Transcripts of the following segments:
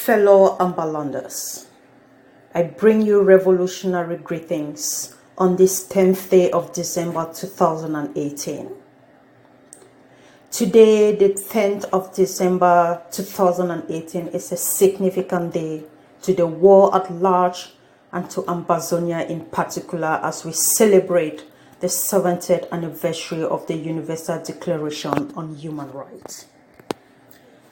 Fellow Ambalanders, I bring you revolutionary greetings on this 10th day of December 2018. Today, the 10th of December 2018 is a significant day to the world at large and to Ambazonia in particular as we celebrate the 70th anniversary of the Universal Declaration on Human Rights.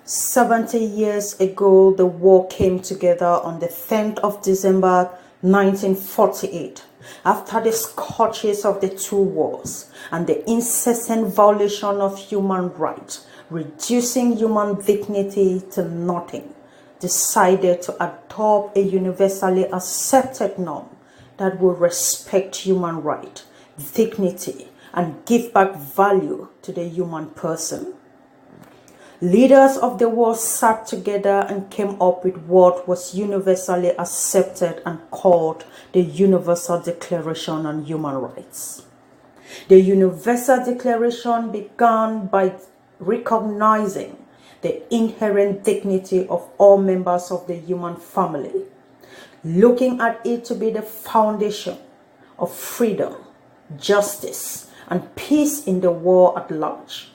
70 years ago, the war came together on the 10th of December 1948 after the scourges of the two wars and the incessant violation of human rights, reducing human dignity to nothing, decided to adopt a universally accepted norm that will respect human rights, dignity, and give back value to the human person. Leaders of the world sat together and came up with what was universally accepted and called the Universal Declaration on Human Rights. The Universal Declaration began by recognizing the inherent dignity of all members of the human family, looking at it to be the foundation of freedom, justice, and peace in the world at large.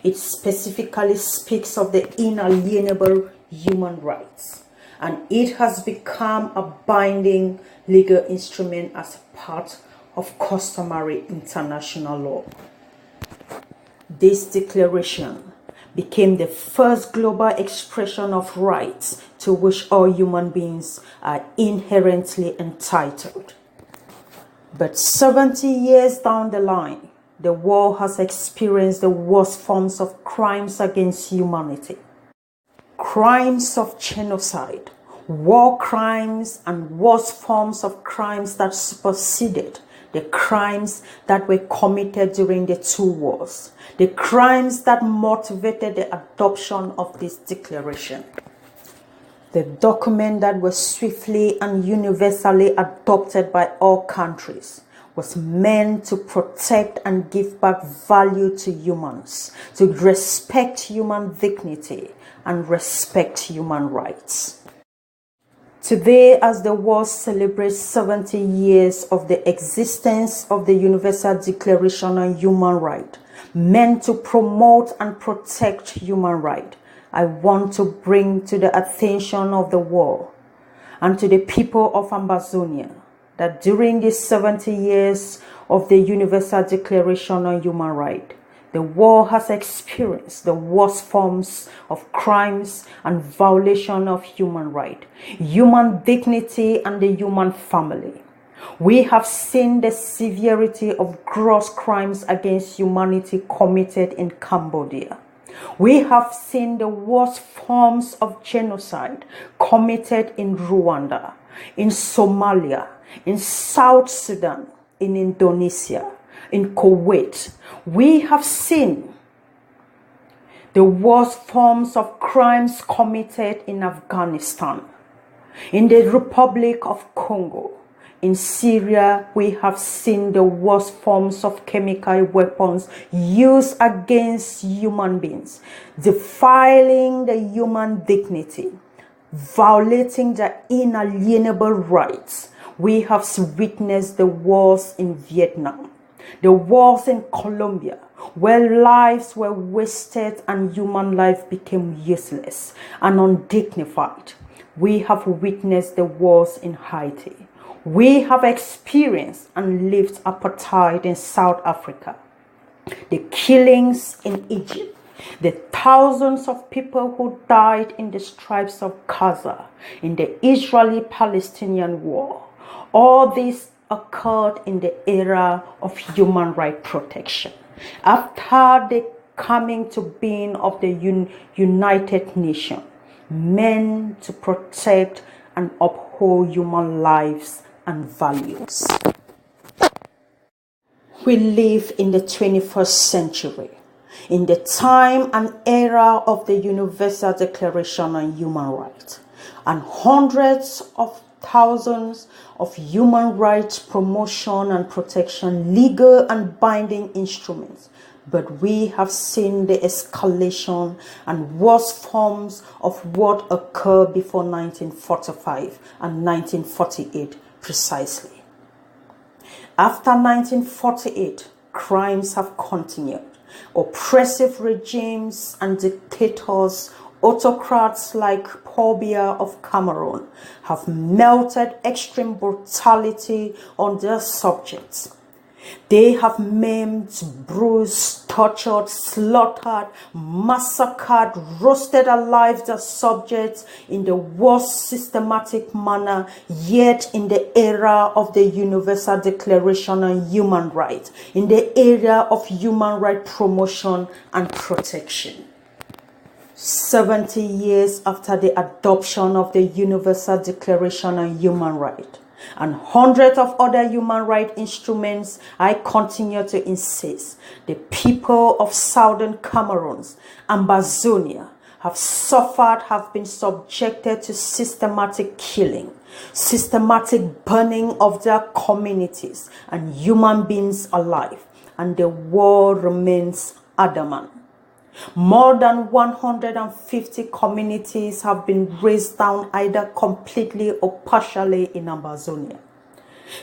It specifically speaks of the inalienable human rights, and it has become a binding legal instrument as part of customary international law. This declaration became the first global expression of rights to which all human beings are inherently entitled. But 70 years down the line, the world has experienced the worst forms of crimes against humanity. Crimes of genocide, war crimes, and worse forms of crimes that superseded the crimes that were committed during the two wars, the crimes that motivated the adoption of this declaration. The document that was swiftly and universally adopted by all countries was meant to protect and give back value to humans, to respect human dignity and respect human rights. Today, as the world celebrates 70 years of the existence of the Universal Declaration on Human Rights, meant to promote and protect human rights, I want to bring to the attention of the world and to the people of Ambazonia that during these 70 years of the Universal Declaration on Human Rights, the world has experienced the worst forms of crimes and violation of human rights, human dignity, and the human family. We have seen the severity of gross crimes against humanity committed in Cambodia. We have seen the worst forms of genocide committed in Rwanda, in Somalia, in South Sudan, in Indonesia, in Kuwait. We have seen the worst forms of crimes committed in Afghanistan, in the Republic of Congo. In Syria, we have seen the worst forms of chemical weapons used against human beings, defiling the human dignity, violating the inalienable rights. We have witnessed the wars in Vietnam, the wars in Colombia, where lives were wasted and human life became useless and undignified. We have witnessed the wars in Haiti. We have experienced and lived apartheid in South Africa, the killings in Egypt, the thousands of people who died in the stripes of Gaza, in the Israeli-Palestinian war. All this occurred in the era of human rights protection. After the coming to being of the United Nations, meant to protect and uphold human lives and values. We live in the 21st century, in the time and era of the Universal Declaration on Human Rights, and hundreds of thousands of human rights promotion and protection, legal and binding instruments but we have seen the escalation and worst forms of what occurred before 1945 and 1948 precisely. After 1948, crimes have continued. Oppressive regimes and dictators, autocrats like Paul Biya of Cameroon, have melted extreme brutality on their subjects. They have maimed, bruised, tortured, slaughtered, massacred, roasted alive their subjects in the worst systematic manner, yet in the era of the Universal Declaration on Human Rights, in the area of human rights promotion and protection. 70 years after the adoption of the Universal Declaration on Human Rights, and hundreds of other human rights instruments, I continue to insist the people of Southern Cameroon's Ambazonia have suffered, have been subjected to systematic killing, systematic burning of their communities and human beings alive, and the war remains adamant. More than 150 communities have been razed down either completely or partially in Ambazonia.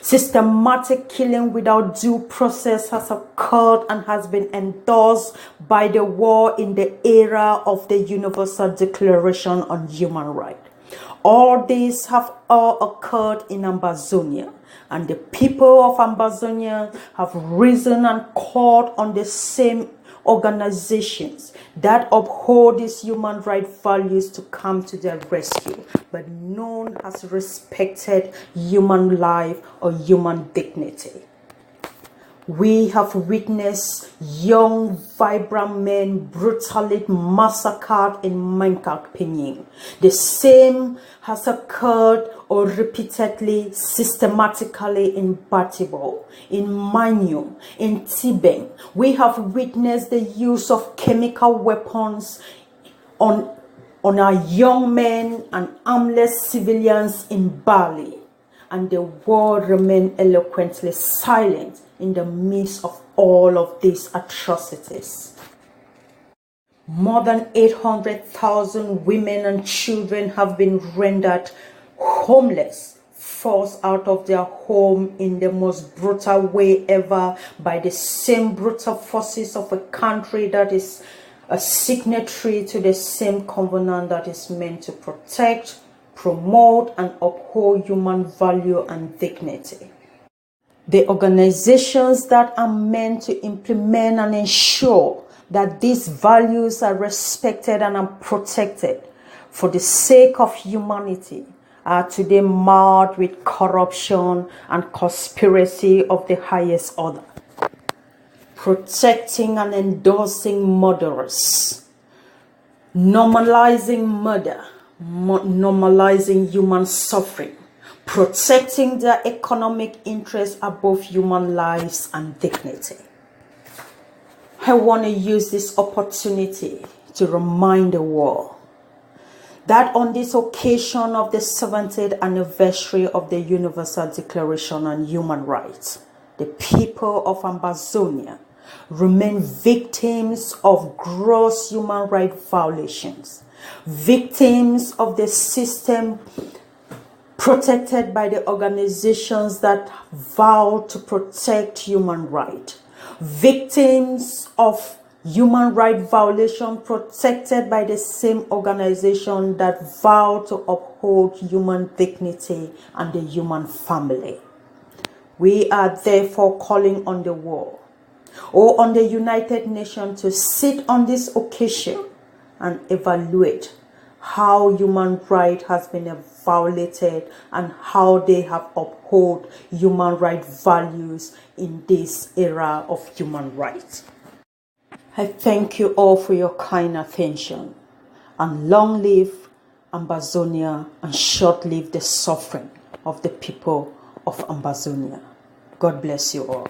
Systematic killing without due process has occurred and has been endorsed by the war in the era of the Universal Declaration on Human Rights. All these have all occurred in Ambazonia, and the people of Ambazonia have risen and called on the same organizations that uphold these human rights values to come to their rescue, but none has respected human life or human dignity. We have witnessed young, vibrant men brutally massacred in Mankapening. The same has occurred or repeatedly, systematically in Batibo, in Manyu, in Tibeng. We have witnessed the use of chemical weapons on our young men and armless civilians in Bali. And the world remained eloquently silent in the midst of all of these atrocities. More than 800,000 women and children have been rendered homeless, forced out of their home in the most brutal way ever by the same brutal forces of a country that is a signatory to the same covenant that is meant to protect, promote, and uphold human value and dignity. The organizations that are meant to implement and ensure that these values are respected and are protected for the sake of humanity are today marred with corruption and conspiracy of the highest order. Protecting and endorsing murderers, normalizing murder, normalizing human suffering, protecting their economic interests above human lives and dignity. I want to use this opportunity to remind the world that on this occasion of the 70th anniversary of the Universal Declaration on Human Rights, the people of Ambazonia remain victims of gross human rights violations, victims of the system protected by the organizations that vow to protect human rights, victims of human rights violation protected by the same organization that vow to uphold human dignity and the human family. We are therefore calling on the world or on the United Nations to sit on this occasion and evaluate how human rights has been violated and how they have upheld human rights values in this era of human rights. I thank you all for your kind attention, and long live Ambazonia and short live the suffering of the people of Ambazonia. God bless you all.